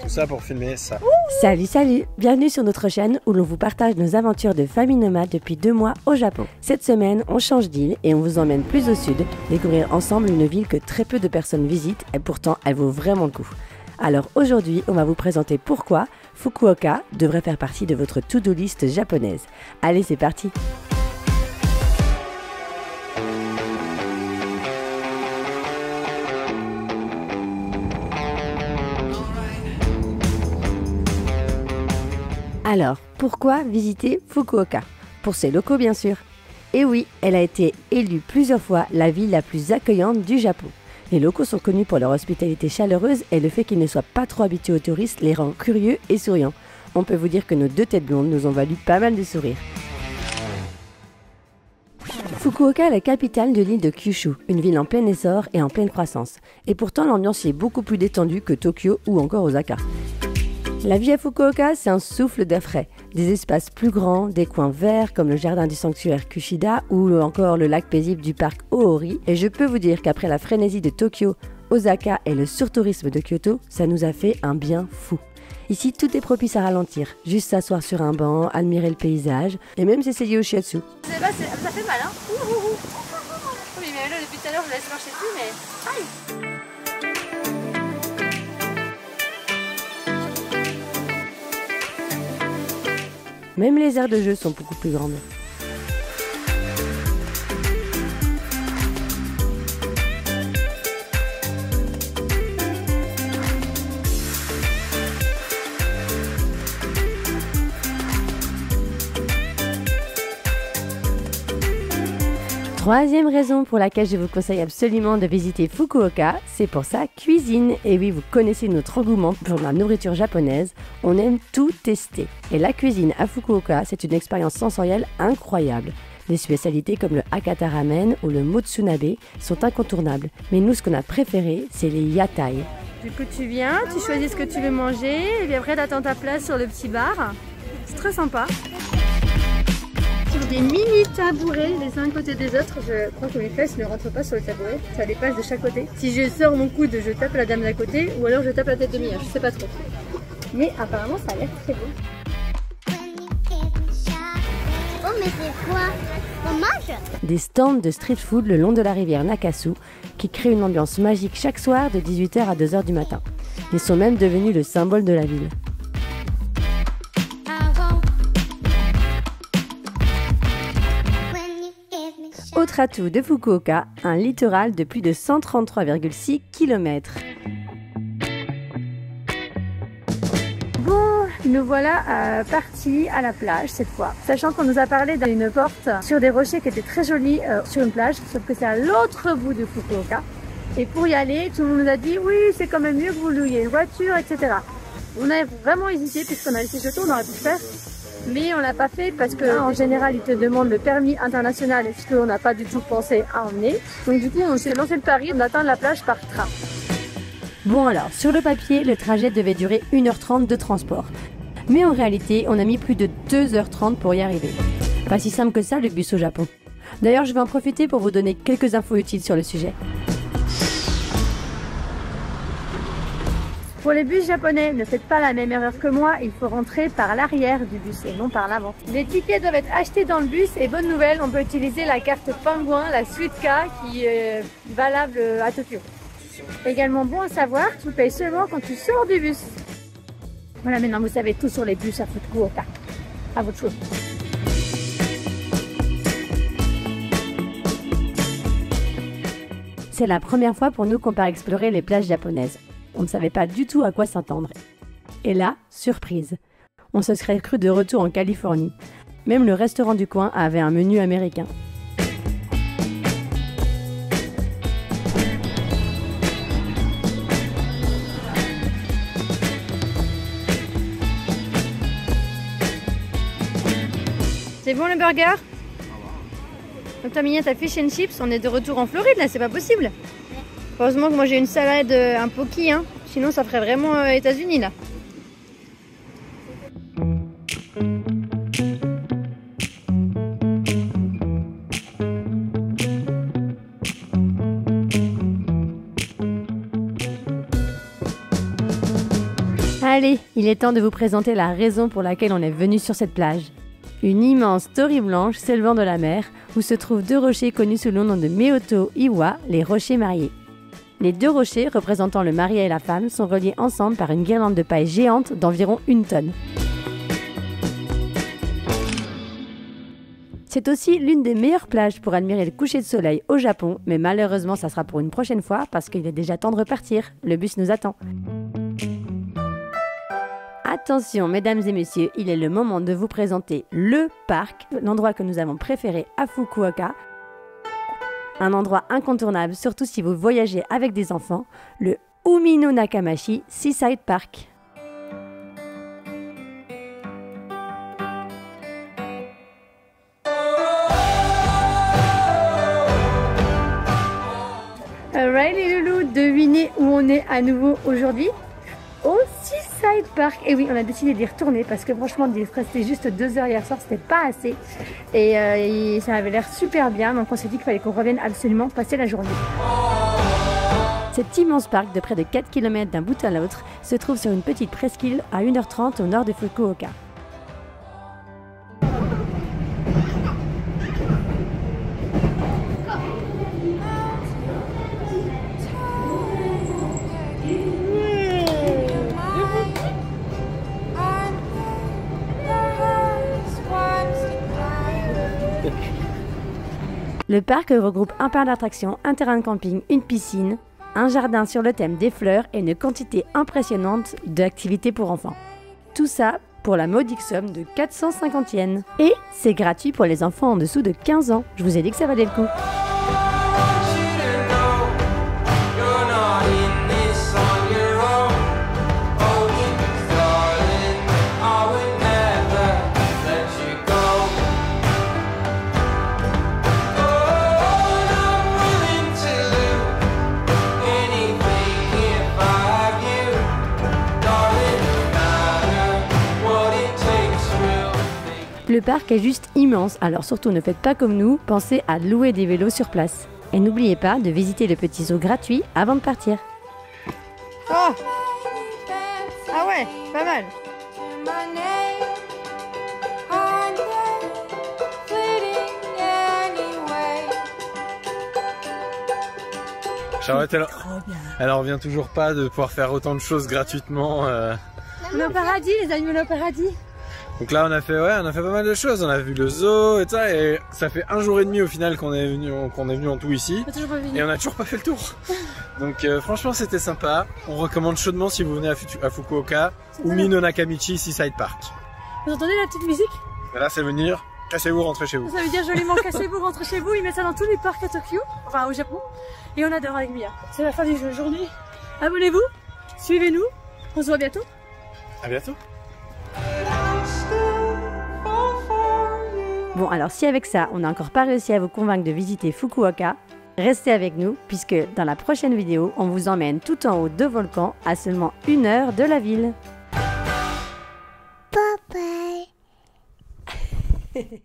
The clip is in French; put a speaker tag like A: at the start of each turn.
A: tout ça pour filmer ça.
B: Salut, salut! Bienvenue sur notre chaîne où l'on vous partage nos aventures de famille nomade depuis 2 mois au Japon. Cette semaine, on change d'île et on vous emmène plus au sud, découvrir ensemble une ville que très peu de personnes visitent et pourtant elle vaut vraiment le coup. Alors aujourd'hui, on va vous présenter pourquoi Fukuoka devrait faire partie de votre to-do list japonaise. Allez, c'est parti! Alors, pourquoi visiter Fukuoka? Pour ses locaux, bien sûr. Et oui, elle a été élue plusieurs fois la ville la plus accueillante du Japon. Les locaux sont connus pour leur hospitalité chaleureuse et le fait qu'ils ne soient pas trop habitués aux touristes les rend curieux et souriants. On peut vous dire que nos 2 têtes blondes nous ont valu pas mal de sourires. Fukuoka est la capitale de l'île de Kyushu, une ville en plein essor et en pleine croissance. Et pourtant, l'ambiance y est beaucoup plus détendue que Tokyo ou encore Osaka. La vie à Fukuoka, c'est un souffle d'air frais. Des espaces plus grands, des coins verts comme le jardin du sanctuaire Kushida ou encore le lac paisible du parc Ohori. Et je peux vous dire qu'après la frénésie de Tokyo, Osaka et le surtourisme de Kyoto, ça nous a fait un bien fou. Ici, tout est propice à ralentir. Juste s'asseoir sur un banc, admirer le paysage et même s'essayer au shiatsu.
C: Je sais pas, ça fait mal, hein. Oui, mais là, depuis tout à l'heure, je laisse marcher dessus, mais... Aïe.
B: Même les aires de jeu sont beaucoup plus grandes. Troisième raison pour laquelle je vous conseille absolument de visiter Fukuoka, c'est pour sa cuisine. Et oui, vous connaissez notre engouement pour la nourriture japonaise, on aime tout tester. Et la cuisine à Fukuoka, c'est une expérience sensorielle incroyable. Les spécialités comme le Hakata Ramen ou le Motsunabe sont incontournables. Mais nous, ce qu'on a préféré, c'est les yatai.
C: Du coup, tu viens, tu choisis ce que tu veux manger, et puis après, t'attends ta place sur le petit bar. C'est très sympa. Sur des mini tabourets les uns à côté des autres, je crois que mes fesses ne rentrent pas sur le tabouret, ça dépasse de chaque côté. Si je sors mon coude, je tape la dame d'à côté ou alors je tape la tête de Mia, je sais pas trop. Mais apparemment ça a l'air très beau.
D: Oh mais c'est quoi? On mange?
B: Des stands de street food le long de la rivière Nakasu qui créent une ambiance magique chaque soir de 18h à 2h du matin. Ils sont même devenus le symbole de la ville. Autre atout de Fukuoka, un littoral de plus de 133,6 km.
C: Bon, nous voilà partis à la plage cette fois. Sachant qu'on nous a parlé d'une porte sur des rochers qui étaient très jolis sur une plage, sauf que c'est à l'autre bout de Fukuoka. Et pour y aller, tout le monde nous a dit oui, c'est quand même mieux que vous louiez une voiture, etc. On a vraiment hésité puisqu'on a laissé jeter, on aurait pu le faire. Mais on l'a pas fait parce qu'en général, ils te demandent le permis international et puisqu'on n'a pas du tout pensé à emmener. Donc du coup, on s'est lancé le pari d'atteindre la plage par train.
B: Bon alors, sur le papier, le trajet devait durer 1h30 de transport. Mais en réalité, on a mis plus de 2h30 pour y arriver. Pas si simple que ça, le bus au Japon. D'ailleurs, je vais en profiter pour vous donner quelques infos utiles sur le sujet.
C: Pour les bus japonais, ne faites pas la même erreur que moi, il faut rentrer par l'arrière du bus et non par l'avant. Les tickets doivent être achetés dans le bus et bonne nouvelle, on peut utiliser la carte pingouin, la Suica qui est valable à Tokyo. Également bon à savoir, tu payes seulement quand tu sors du bus. Voilà, maintenant vous savez tout sur les bus à Fukuoka. À votre chose.
B: C'est la première fois pour nous qu'on part explorer les plages japonaises. On ne savait pas du tout à quoi s'attendre. Et là, surprise, on se serait cru de retour en Californie. Même le restaurant du coin avait un menu américain.
C: C'est bon le burger? Donc t'as mis ta fish and chips, on est de retour en Floride là, c'est pas possible. Heureusement que moi j'ai une salade, un poki, hein. Sinon ça ferait vraiment États-Unis là.
B: Allez, il est temps de vous présenter la raison pour laquelle on est venu sur cette plage. Une immense torii blanche s'élevant de la mer, où se trouvent deux rochers connus sous le nom de Meoto Iwa, les rochers mariés. Les deux rochers, représentant le mari et la femme, sont reliés ensemble par une guirlande de paille géante d'environ 1 tonne. C'est aussi l'une des meilleures plages pour admirer le coucher de soleil au Japon, mais malheureusement ça sera pour une prochaine fois parce qu'il est déjà temps de repartir, le bus nous attend. Attention mesdames et messieurs, il est le moment de vous présenter le parc, l'endroit que nous avons préféré à Fukuoka. Un endroit incontournable, surtout si vous voyagez avec des enfants, le Umino Nakamashi Seaside Park.
C: Alright les loulous, devinez où on est à nouveau aujourd'hui? Au Seaside Park. Et oui, on a décidé d'y retourner parce que franchement, d'y rester juste 2 heures hier soir, c'était pas assez. Et ça avait l'air super bien, donc on s'est dit qu'il fallait qu'on revienne absolument passer la journée.
B: Cet immense parc de près de 4 km d'un bout à l'autre se trouve sur une petite presqu'île à 1h30 au nord de Fukuoka. Le parc regroupe un parc d'attractions, un terrain de camping, une piscine, un jardin sur le thème des fleurs et une quantité impressionnante d'activités pour enfants. Tout ça pour la modique somme de 450 yens. Et c'est gratuit pour les enfants en dessous de 15 ans. Je vous ai dit que ça valait le coup. Le parc est juste immense, alors surtout ne faites pas comme nous, pensez à louer des vélos sur place. Et n'oubliez pas de visiter le petit zoo gratuit avant de partir.
C: Oh! Ah ouais, pas mal!
A: Charlotte, elle en revient toujours pas de pouvoir faire autant de choses gratuitement.
C: On est au paradis les amis, on est au paradis!
A: Donc là on a fait pas mal de choses, on a vu le zoo et ça, et ça fait 1 jour et demi au final qu'on est venu en tout ici, et on a toujours pas fait le tour. Donc franchement c'était sympa, on recommande chaudement si vous venez à Fukuoka, Umino Nakamichi Seaside Park.
C: Vous entendez la petite musique?
A: Et là c'est venir, cassez-vous, rentrez chez vous.
C: Ça veut dire joliment cassez-vous, rentrez chez vous, ils mettent ça dans tous les parcs à Tokyo, enfin au Japon, et on adore avec Mia. C'est la fin de la journée, abonnez-vous, suivez-nous, on se voit bientôt.
A: À bientôt.
B: Bon alors si avec ça on n'a encore pas réussi à vous convaincre de visiter Fukuoka, restez avec nous puisque dans la prochaine vidéo on vous emmène tout en haut de volcans à seulement 1 heure de la ville.
D: Bye bye.